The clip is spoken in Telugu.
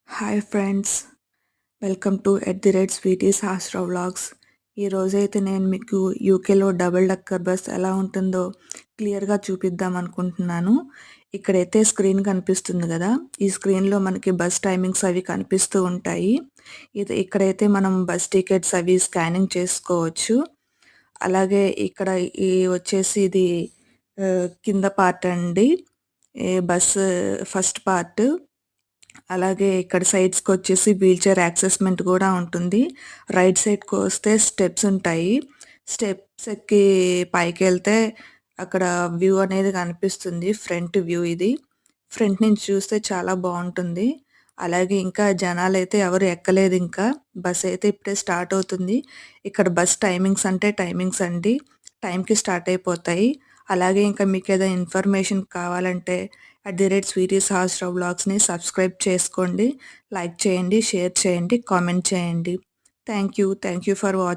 Hi friends, welcome to @sweeties హాస్ట్రా వ్లాగ్స్. ఈరోజైతే నేను మీకు యూకేలో డబుల్ డక్కర్ బస్ ఎలా ఉంటుందో క్లియర్గా చూపిద్దాం అనుకుంటున్నాను. ఇక్కడైతే స్క్రీన్ కనిపిస్తుంది కదా, ఈ స్క్రీన్లో మనకి బస్ టైమింగ్స్ అవి కనిపిస్తూ ఉంటాయి. ఇక్కడైతే మనం బస్ టికెట్స్ అవి స్కానింగ్ చేసుకోవచ్చు. అలాగే ఇక్కడ వచ్చేసి ఇది కింద పార్ట్ అండి, బస్సు ఫస్ట్ పార్ట్. అలాగే ఇక్కడ సైడ్స్కి వచ్చేసి వీల్ చైర్ యాక్సెస్మెంట్ కూడా ఉంటుంది. రైట్ సైడ్కి వస్తే స్టెప్స్ ఉంటాయి. స్టెప్స్ ఎక్కి పైకి వెళ్తే అక్కడ వ్యూ అనేది కనిపిస్తుంది. ఫ్రంట్ వ్యూ ఇది. ఫ్రంట్ నుంచి చూస్తే చాలా బాగుంటుంది. అలాగే ఇంకా జనాలు అయితే ఎవరు ఎక్కలేదు, ఇంకా బస్ అయితే ఇప్పుడే స్టార్ట్ అవుతుంది. ఇక్కడ బస్ టైమింగ్స్ అంటే టైమింగ్స్ అండి, టైంకి స్టార్ట్ అయిపోతాయి. అలాగే ఇంకా మీకు ఏదైనా ఇన్ఫర్మేషన్ కావాలంటే @స్వీటీస్ హాస్ట్రా వ్లాగ్స్ని సబ్స్క్రైబ్ చేసుకోండి, లైక్ చేయండి, షేర్ చేయండి, కామెంట్ చేయండి. Thank you for watching.